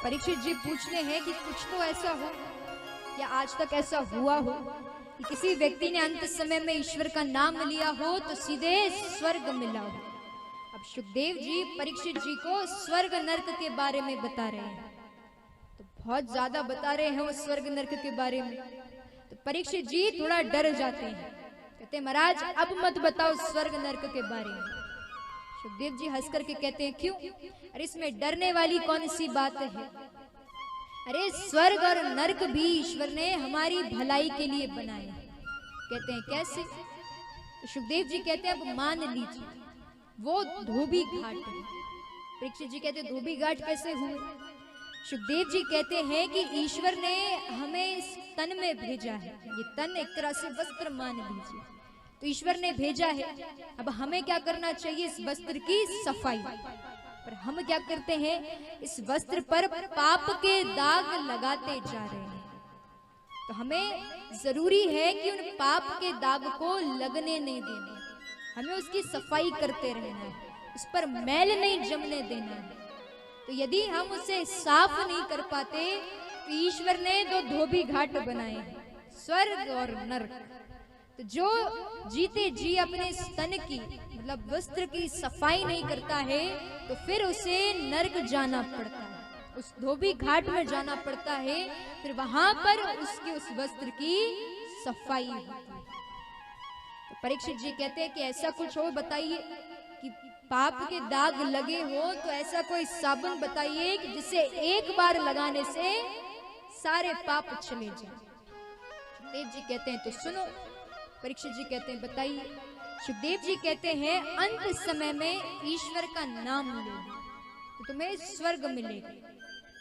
परीक्षित जी पूछते हैं कि कुछ तो ऐसा हो या आज तक ऐसा हुआ हो कि किसी व्यक्ति ने अंत समय में ईश्वर का नाम लिया हो तो सीधे स्वर्ग मिला हो। अब सुखदेव जी परीक्षित जी को स्वर्ग नरक के बारे में बता रहे हैं, तो बहुत ज्यादा बता रहे हैं वो स्वर्ग नरक के बारे में। तो परीक्षित जी थोड़ा डर जाते हैं, कहते हैं महाराज अब मत बताओ स्वर्ग नरक के बारे में। सुखदेव जी हंस करके कहते हैं क्यों? अरे इसमें डरने वाली कौन सी बात है? अरे स्वर्ग और नरक भी ईश्वर ने हमारी भलाई के लिए बनाए हैं। कहते हैं कैसे? तो सुखदेव जी कहते हैं अब मान लीजिए वो धोबी घाट है। परीक्षित जी कहते हैं धोबी घाट कैसे हुए? सुखदेव जी कहते हैं कि ईश्वर ने हमें इस तन में भेजा है, ये तन एक तरह से वस्त्र मान लीजिए, तो ईश्वर ने भेजा है। अब हमें क्या करना चाहिए? इस वस्त्र की सफाई। पर हम क्या करते हैं? इस वस्त्र पर पाप के दाग लगाते जा रहे हैं। तो हमें जरूरी है कि उन पाप के दाग को लगने नहीं देना, हमें उसकी सफाई करते रहना है, उस पर मैल नहीं जमने देना है। तो यदि हम उसे साफ नहीं कर पाते तो ईश्वर ने दो धोबी घाट बनाए हैं, स्वर्ग और नरक। तो जो जीते जी अपने स्तन की मतलब वस्त्र की सफाई नहीं करता है तो फिर उसे नरक जाना पड़ता है, उस धोबी घाट में जाना पड़ता है, फिर वहां पर उसके उस वस्त्र की सफाई होती है। तो परीक्षित जी कहते हैं कि ऐसा कुछ हो बताइए कि पाप के दाग लगे हो तो ऐसा कोई साबुन बताइए कि जिसे एक बार लगाने से सारे पाप चले जाए। सुखदेव जी कहते हैं तो सुनो। परीक्षित जी कहते हैं बताइए। सुखदेव जी कहते हैं अंत समय में ईश्वर का नाम लो तो तुम्हें स्वर्ग मिलेगा।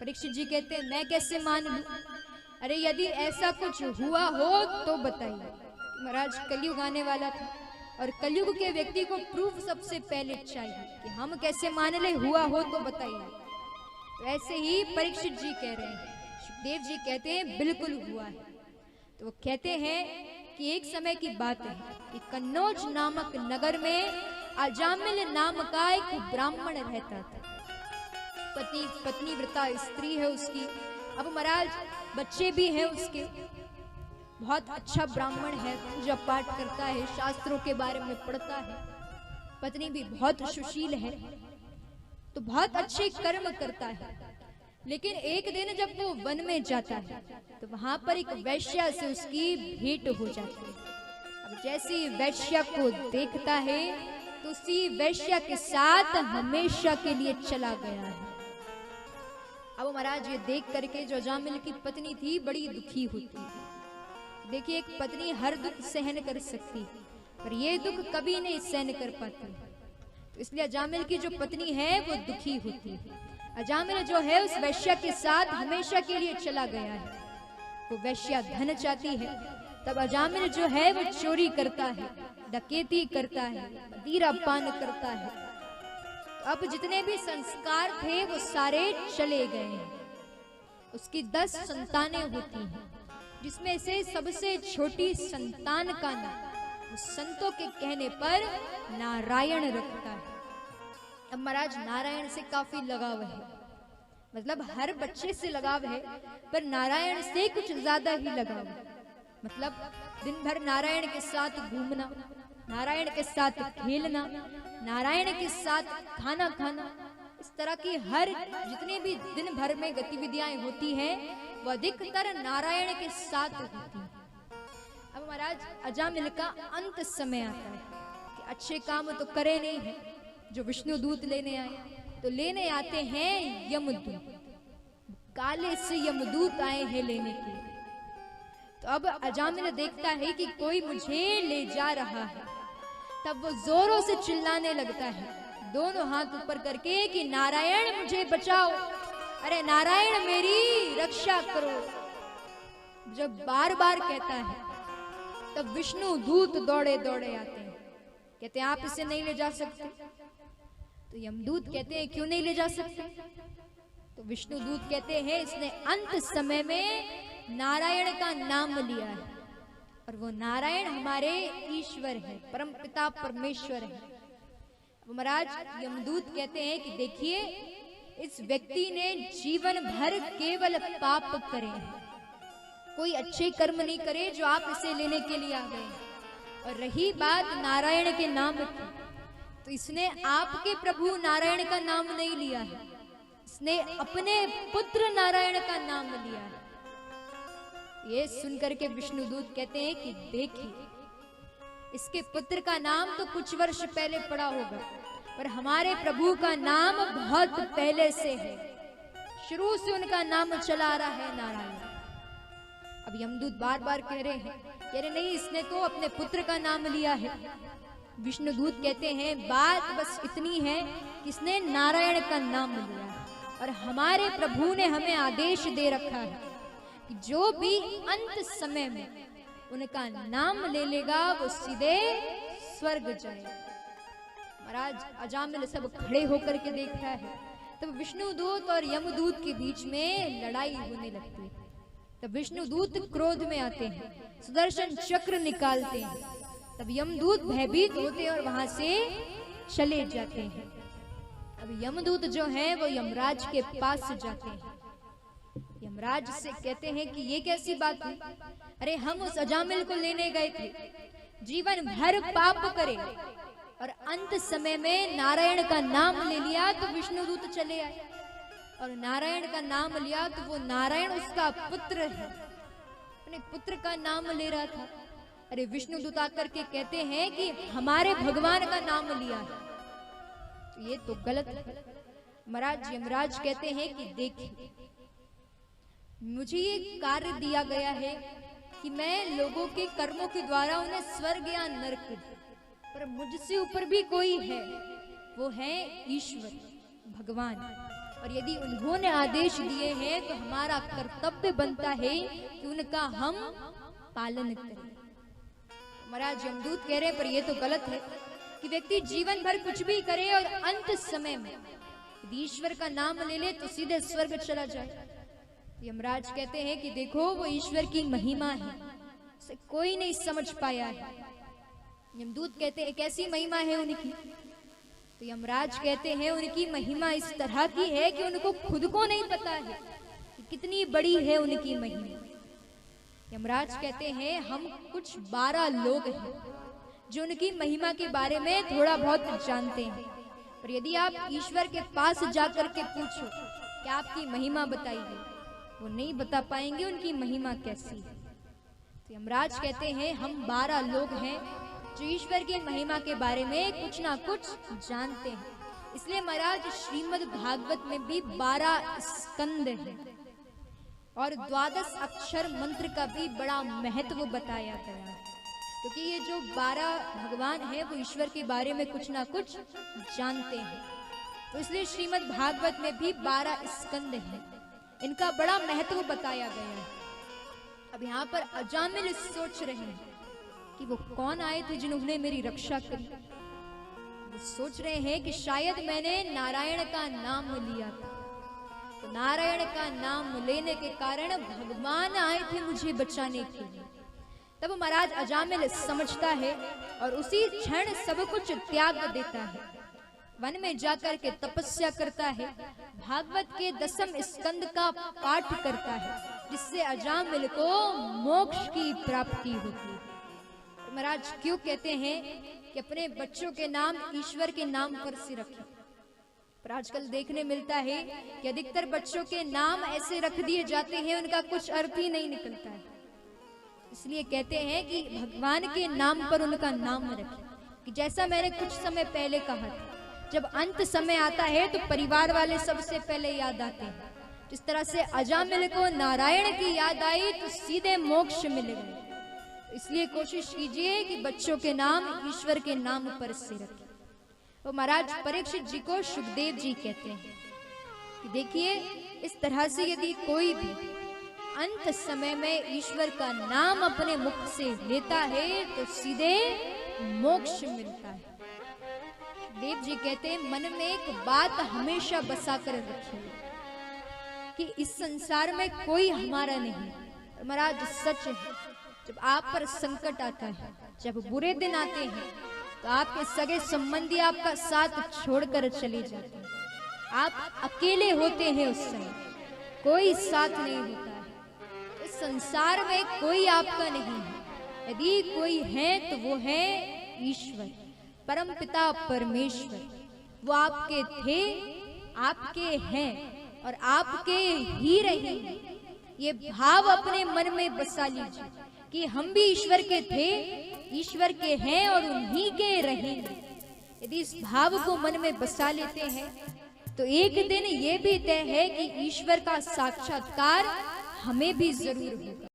परीक्षित जी कहते हैं मैं कैसे मान लूं? अरे यदि ऐसा कुछ हुआ हो तो बताइए। महाराज कलयुग आने वाला था और कलयुग के व्यक्ति को प्रूफ सबसे पहले चाहिए कि हम कैसे मान ले, हुआ हो तो बताइए। तो ऐसे ही परीक्षित जी कह रहे हैं, सुखदेव जी कहते हैं बिल्कुल हुआ है। तो वो कहते हैं कि एक समय की बात है कि कन्नौज नामक नगर में अजामिल नाम का एक ब्राह्मण रहता था। पति पत्नी व्रता स्त्री है उसकी। अब महाराज बच्चे भी हैं उसके। बहुत अच्छा ब्राह्मण है, पूजा पाठ करता है, शास्त्रों के बारे में पढ़ता है। पत्नी भी बहुत सुशील है, तो बहुत अच्छे कर्म करता है। लेकिन एक दिन जब वो वन में जाता है तो वहां पर एक वैश्या से उसकी भेंट हो जाती है। अब जैसे वैश्या को देखता है तो उसी वैश्या के साथ हमेशा के लिए चला गया है। अब महाराज ये देख करके जो अजामिल की पत्नी थी बड़ी दुखी होती है। देखिए एक पत्नी हर दुख सहन कर सकती पर ये दुख कभी नहीं सहन कर पाती, तो इसलिए अजामिल की जो पत्नी है वो दुखी होती है। अजामिल जो है उस वैश्या के साथ हमेशा के लिए चला गया है। वो वैश्या धन चाहती है, तब अजामिल जो है वो चोरी करता है, डकैती करता है, मदिरा पान करता है। तो अब जितने भी संस्कार थे वो सारे चले गए हैं। उसकी 10 संतानें होती हैं, जिसमें से सबसे छोटी संतान का नाम संतों के कहने पर नारायण रखता है। अब महाराज नारायण से काफी लगाव है, मतलब हर बच्चे से लगाव है पर नारायण से कुछ ज्यादा ही लगाव है। मतलब दिन भर नारायण के साथ घूमना, नारायण के साथ खेलना, नारायण के साथ खाना खाना, इस तरह की हर जितने भी दिन भर में गतिविधियां होती हैं वो अधिकतर नारायण के साथ होती हैं। अब महाराज अजामिल का अंत समय आता है कि अच्छे काम तो करे नहीं है, जो विष्णु दूत लेने आए तो लेने आते हैं यमदूत, काले से यमदूत आए हैं लेने के लिए। तो अब अजामिल देखता है कि कोई मुझे ले जा रहा है, तब वो जोरों से चिल्लाने लगता है, दोनों हाथ ऊपर करके कि नारायण मुझे बचाओ, अरे नारायण मेरी रक्षा करो। जब बार बार कहता है तब विष्णु दूत दौड़े दौड़े आते हैं, कहते हैं आप इसे नहीं ले जा सकते। तो यमदूत कहते हैं क्यों नहीं ले जा सकते? तो विष्णु दूत कहते हैं इसने अंत समय में नारायण का नाम लिया है और वो नारायण हमारे ईश्वर है, परम पिता परमेश्वर है। महाराज यमदूत कहते हैं कि देखिए इस व्यक्ति ने जीवन भर केवल पाप करे हैं, कोई अच्छे कर्म नहीं करे जो आप इसे लेने के लिए आ गए। और रही बात नारायण के नाम की, तो इसने आपके प्रभु नारायण का नाम नहीं लिया है, इसने अपने पुत्र नारायण का नाम लिया है। ये सुनकर के विष्णुदूत कहते हैं कि देखिए, इसके पुत्र का नाम तो कुछ वर्ष पहले पड़ा होगा, पर हमारे प्रभु का नाम बहुत पहले से है, शुरू से उनका नाम चला आ रहा है नारायण। अब यमदूत बार बार कह रहे हैं, कह रहे नहीं, इसने तो अपने पुत्र का नाम लिया है। विष्णुदूत कहते हैं बात बस इतनी है कि इसने नारायण का नाम लिया है, और हमारे प्रभु ने हमें आदेश दे रखा है कि जो भी अंत समय में उनका नाम ले लेगा वो सीधे स्वर्ग जाएगा। महाराज अजामिल सब खड़े होकर के देख रहा है, तब विष्णुदूत और यमदूत के बीच में लड़ाई होने लगती है। तब विष्णुदूत क्रोध में आते हैं, सुदर्शन चक्र निकालते हैं, तब यमदूत भयभीत होते हैं और वहां से चले जाते हैं। अब यमदूत जो है वो यमराज के पास जाते हैं, यमराज से कहते हैं कि ये कैसी बात हुई, अरे हम उस अजामिल को लेने गए थे, जीवन भर पाप करे और अंत समय में नारायण का नाम ले लिया तो विष्णुदूत चले आए, और नारायण का नाम लिया तो वो नारायण उसका पुत्र है, अपने पुत्र का नाम ले रहा था। अरे विष्णुदूत आकर के कहते हैं कि हमारे भगवान का नाम लिया है, तो ये तो गलत है। महाराज यमराज कहते हैं कि देखिए, मुझे ये कार्य दिया गया है कि मैं लोगों के कर्मों के द्वारा उन्हें स्वर्ग या नरक दूं, पर मुझसे ऊपर भी कोई है, वो है ईश्वर भगवान, और यदि उन्होंने आदेश दिए हैं तो हमारा कर्तव्य बनता है कि उनका हम पालन करें। महाराज यमदूत कह रहे हैं पर यह तो गलत है कि व्यक्ति जीवन भर कुछ भी करे और अंत समय में यदि ईश्वर का नाम ले ले तो सीधे स्वर्ग चला जाए। यमराज कहते हैं कि देखो, वो ईश्वर की महिमा है, उसे कोई नहीं समझ पाया है। यमदूत कहते हैं कैसी महिमा है उनकी, तो यमराज कहते हैं उनकी महिमा इस तरह की है कि उनको खुद को नहीं पता है कि कितनी बड़ी है उनकी महिमा। यमराज कहते हैं हम कुछ 12 लोग हैं जो उनकी महिमा के बारे में थोड़ा बहुत जानते हैं, पर यदि आप ईश्वर के पास जाकर के पूछो कि आपकी महिमा बताइए, वो नहीं बता पाएंगे उनकी महिमा कैसी है। तो यमराज कहते हैं हम 12 लोग हैं जो ईश्वर की महिमा के बारे में कुछ ना कुछ जानते हैं, इसलिए महाराज श्रीमद् भागवत में भी 12 स्कंद हैं और 12 अक्षर मंत्र का भी बड़ा महत्व बताया गया है, क्योंकि ये जो 12 भगवान हैं वो ईश्वर के बारे में कुछ ना कुछ जानते हैं, तो इसलिए श्रीमद् भागवत में भी 12 स्कंद हैं, इनका बड़ा महत्व बताया गया है। अब यहाँ पर अजामिल सोच रहे हैं कि वो कौन आए थे जिन्होंने मेरी रक्षा करी। वो सोच रहे हैं कि शायद मैंने नारायण का नाम लिया था, तो नारायण का नाम लेने के कारण भगवान आए थे मुझे बचाने के लिए। तब महाराज अजामिल समझता है और उसी क्षण सब कुछ त्याग देता है, वन में जाकर के तपस्या करता है, भागवत के 10वें स्कंद का पाठ करता है, जिससे अजामिल को मोक्ष की प्राप्ति होती है। तो महाराज क्यों कहते हैं कि अपने बच्चों के नाम ईश्वर के नाम पर से रखें, पर आजकल देखने मिलता है कि अधिकतर बच्चों के नाम ऐसे रख दिए जाते हैं उनका कुछ अर्थ ही नहीं निकलता है। इसलिए कहते हैं कि भगवान के नाम पर उनका नाम रखें, कि जैसा मैंने कुछ समय पहले कहा था, जब अंत समय आता है तो परिवार वाले सबसे पहले याद आते हैं। जिस तरह से अजामिल को नारायण की याद आई तो सीधे मोक्ष मिल गए। इसलिए कोशिश कीजिए कि बच्चों के नाम ईश्वर के नाम पर से रखें। तो महाराज परीक्षित जी को सुखदेव जी कहते हैं कि देखिए, इस तरह से यदि कोई भी अंत समय में ईश्वर का नाम अपने मुख से लेता है तो सीधे मोक्ष मिलता है। देव जी कहते हैं मन में एक बात हमेशा बसा कर रखिए कि इस संसार में कोई हमारा नहीं। महाराज सच है, जब आप पर संकट आता है, जब बुरे दिन आते हैं, तो आपके सगे संबंधी आपका साथ छोड़कर चले जाते हैं। आप अकेले होते हैं उस समय, कोई साथ नहीं होता है। इस संसार में कोई आपका नहीं है। यदि कोई है तो वो है ईश्वर, परम पिता परमेश्वर। वो आपके थे, आपके हैं और आपके ही रहेंगे। ये भाव अपने मन में बसा लीजिए कि हम भी ईश्वर के थे, ईश्वर के हैं और उन्हीं के रहेंगे। यदि इस भाव को मन में बसा लेते हैं तो एक दिन ये भी तय है कि ईश्वर का साक्षात्कार हमें भी जरूर होगा।